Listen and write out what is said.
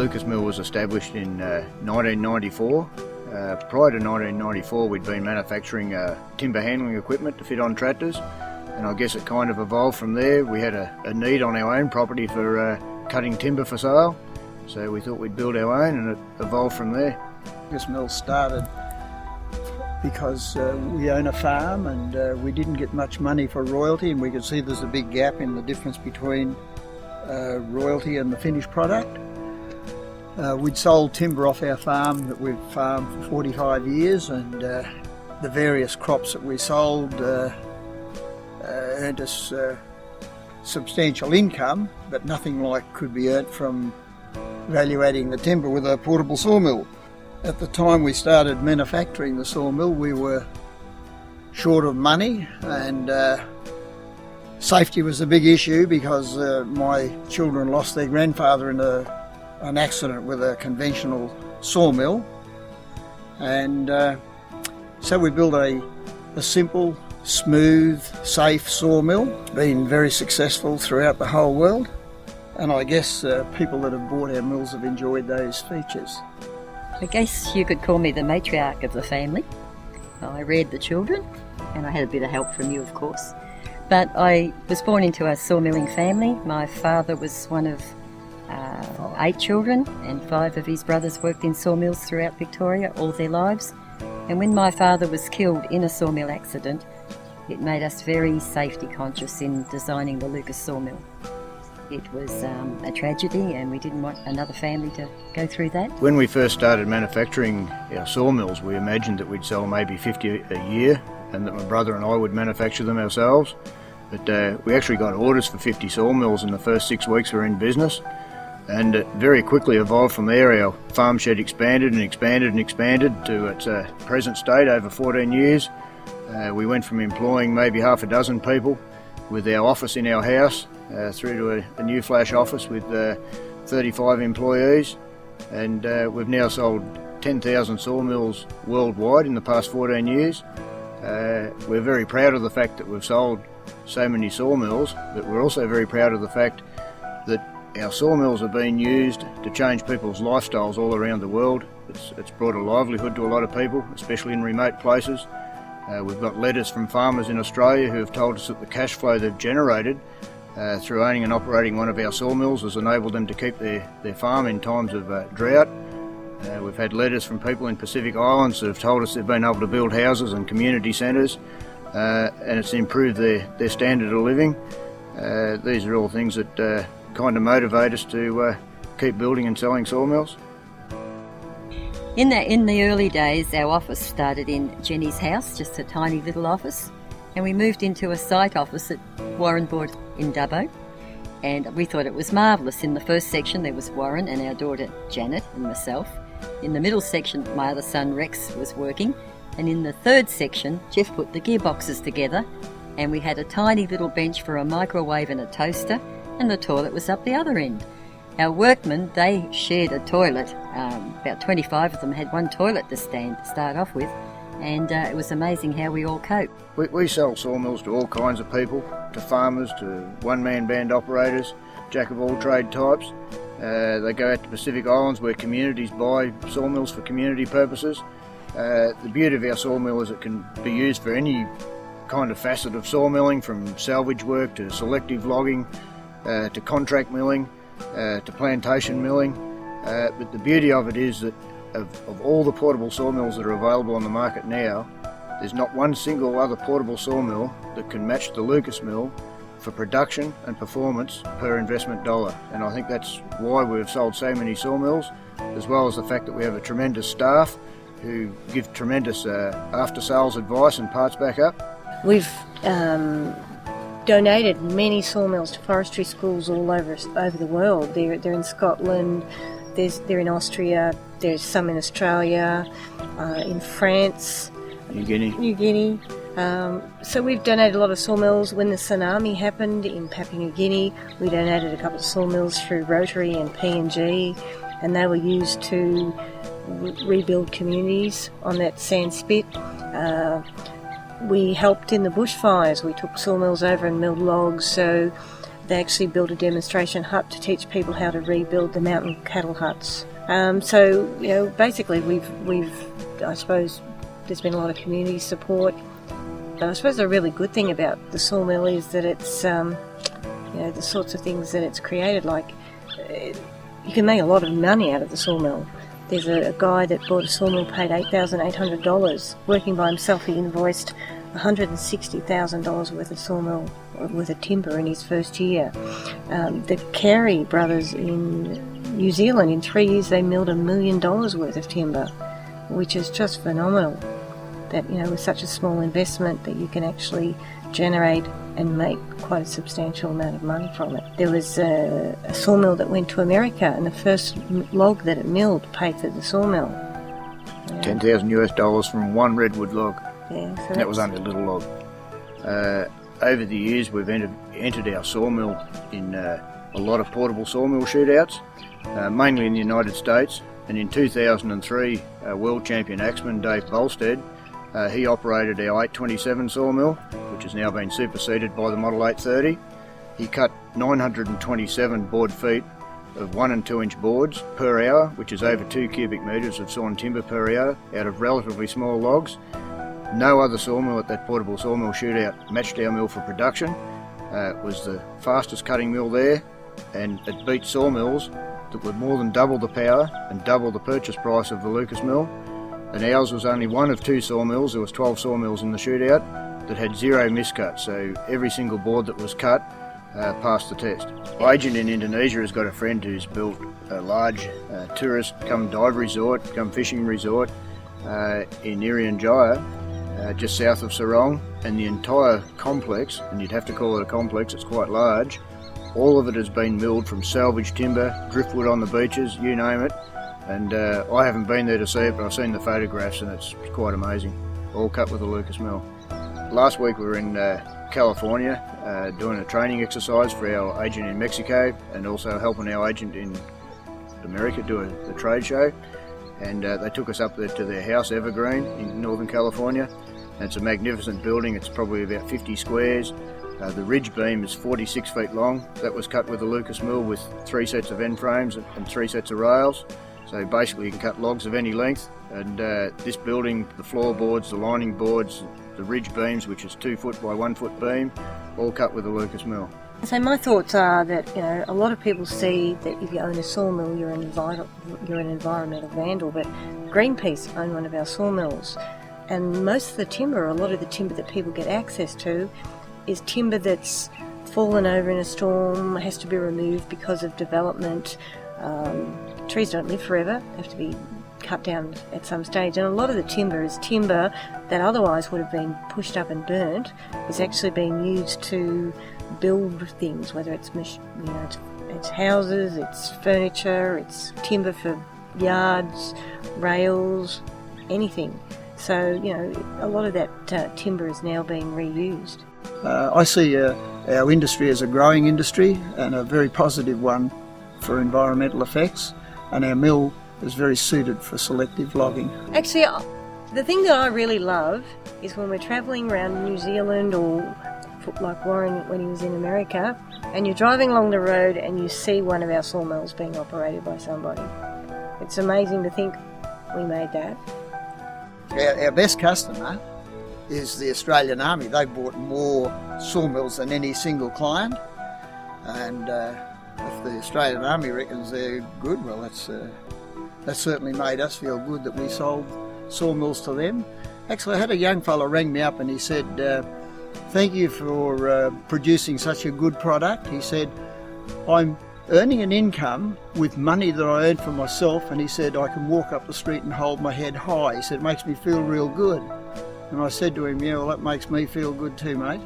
Lucas Mill was established in 1994. Prior to 1994 we'd been manufacturing timber handling equipment to fit on tractors, and I guess it kind of evolved from there. We had a need on our own property for cutting timber for sale, so we thought we'd build our own, and it evolved from there. Lucas Mill started because we own a farm, and we didn't get much money for royalty, and we could see there's a big gap in the difference between royalty and the finished product. We'd sold timber off our farm that we've farmed for 45 years, and the various crops that we sold earned us substantial income, but nothing like could be earned from evaluating the timber with a portable sawmill. At the time we started manufacturing the sawmill, we were short of money, and safety was a big issue because my children lost their grandfather in an accident with a conventional sawmill, and so we built a simple, smooth, safe sawmill. It's been very successful throughout the whole world, and I guess people that have bought our mills have enjoyed those features. I guess you could call me the matriarch of the family. I reared the children, and I had a bit of help from you, of course. But I was born into a sawmilling family. My father was one of 8 children, and 5 of his brothers worked in sawmills throughout Victoria all their lives. And when my father was killed in a sawmill accident, it made us very safety conscious in designing the Lucas sawmill. It was a tragedy, and we didn't want another family to go through that. When we first started manufacturing our sawmills, we imagined that we'd sell maybe 50 a year, and that my brother and I would manufacture them ourselves. But we actually got orders for 50 sawmills in the first 6 weeks we were in business, and it very quickly evolved from there. Our farm shed expanded and expanded and expanded to its present state over 14 years. We went from employing maybe half a dozen people with our office in our house through to a new flash office with 35 employees, and we've now sold 10,000 sawmills worldwide in the past 14 years. We're very proud of the fact that we've sold so many sawmills, but we're also very proud of the fact that our sawmills are being used to change people's lifestyles all around the world. It's brought a livelihood to a lot of people, especially in remote places. We've got letters from farmers in Australia who have told us that the cash flow they've generated through owning and operating one of our sawmills has enabled them to keep their farm in times of drought. We've had letters from people in Pacific Islands that have told us they've been able to build houses and community centres, and it's improved their standard of living. These are all things that kind of motivate us to keep building and selling sawmills. In the early days, our office started in Jenny's house, just a tiny little office, and we moved into a site office at Warren Board in Dubbo, and we thought it was marvellous. In the first section there was Warren and our daughter Janet and myself. In the middle section my other son Rex was working, and in the third section Jeff put the gearboxes together, and we had a tiny little bench for a microwave and a toaster, and the toilet was up the other end. Our workmen, they shared a toilet. About 25 of them had one toilet to start off with, and it was amazing how we all coped. We sell sawmills to all kinds of people, to farmers, to one-man band operators, jack-of-all-trade types. They go out to Pacific Islands where communities buy sawmills for community purposes. The beauty of our sawmill is it can be used for any kind of facet of sawmilling, from salvage work to selective logging, to contract milling, to plantation milling. But the beauty of it is that of all the portable sawmills that are available on the market now, there's not one single other portable sawmill that can match the Lucas Mill for production and performance per investment dollar. And I think that's why we've sold so many sawmills, as well as the fact that we have a tremendous staff who give tremendous after-sales advice and parts back up. We've donated many sawmills to forestry schools all over the world. They're in Scotland, they're in Austria, there's some in Australia, in France, New Guinea. So we've donated a lot of sawmills. When the tsunami happened in Papua New Guinea, we donated a couple of sawmills through Rotary and PNG, and they were used to rebuild communities on that sand spit. We helped in the bushfires. We took sawmills over and milled logs, so they actually built a demonstration hut to teach people how to rebuild the mountain cattle huts. So basically we've I suppose there's been a lot of community support. But I suppose the really good thing about the sawmill is that it's the sorts of things that it's created. Like you can make a lot of money out of the sawmill. There's a guy that bought a sawmill, paid $8,800. Working by himself, he invoiced $160,000 worth of sawmill, worth of timber in his first year. The Carey brothers in New Zealand, in 3 years they milled $1 million worth of timber, which is just phenomenal. That, with such a small investment that you can actually generate and make quite a substantial amount of money from it. There was a sawmill that went to America, and the first log that it milled paid for the sawmill. $10,000 from one redwood log. Yeah, so that was only a little log. Over the years, we've entered our sawmill in a lot of portable sawmill shootouts, mainly in the United States. And in 2003, world champion axeman Dave Bolstead, he operated our 827 sawmill, which has now been superseded by the Model 830. He cut 927 board feet of 1 and 2 inch boards per hour, which is over 2 cubic metres of sawn timber per hour, out of relatively small logs. No other sawmill at that portable sawmill shootout matched our mill for production. It was the fastest cutting mill there, and it beat sawmills that were more than double the power and double the purchase price of the Lucas Mill. And ours was only one of 2 sawmills. There was 12 sawmills in the shootout that had 0 miscuts, so every single board that was cut passed the test. My agent in Indonesia has got a friend who's built a large tourist come dive resort, come fishing resort in Irian Jaya, just south of Sarong, and the entire complex, and you'd have to call it a complex, it's quite large, all of it has been milled from salvage timber, driftwood on the beaches, you name it. And I haven't been there to see it, but I've seen the photographs and it's quite amazing. All cut with a Lucas Mill. Last week we were in California doing a training exercise for our agent in Mexico, and also helping our agent in America do a trade show. And they took us up there to their house, Evergreen, in Northern California. And it's a magnificent building. It's probably about 50 squares. The ridge beam is 46 feet long. That was cut with a Lucas Mill with 3 sets of end frames and 3 sets of rails. So basically you can cut logs of any length, and this building, the floorboards, the lining boards, the ridge beams, which is 2 foot by 1 foot beam, all cut with a Lucas Mill. So my thoughts are that a lot of people see that if you own a sawmill you're an environmental vandal, but Greenpeace own one of our sawmills, and most of the timber, a lot of the timber that people get access to, is timber that's fallen over in a storm, has to be removed because of development. Trees don't live forever, they have to be cut down at some stage, and a lot of the timber is timber that otherwise would have been pushed up and burnt, is actually being used to build things, whether it's it's houses, it's furniture, it's timber for yards, rails, anything. So a lot of that timber is now being reused. I see our industry as a growing industry and a very positive one for environmental effects, and our mill is very suited for selective logging. Actually, the thing that I really love is when we're travelling around New Zealand, or like Warren when he was in America, and you're driving along the road and you see one of our sawmills being operated by somebody. It's amazing to think we made that. Our best customer is the Australian Army. They've bought more sawmills than any single client, and if the Australian Army reckons they're good, well, that certainly made us feel good that we sold sawmills to them. Actually, I had a young fella ring me up and he said, thank you for producing such a good product. He said, I'm earning an income with money that I earn for myself, and he said, I can walk up the street and hold my head high. He said, it makes me feel real good. And I said to him, yeah, well, that makes me feel good too, mate.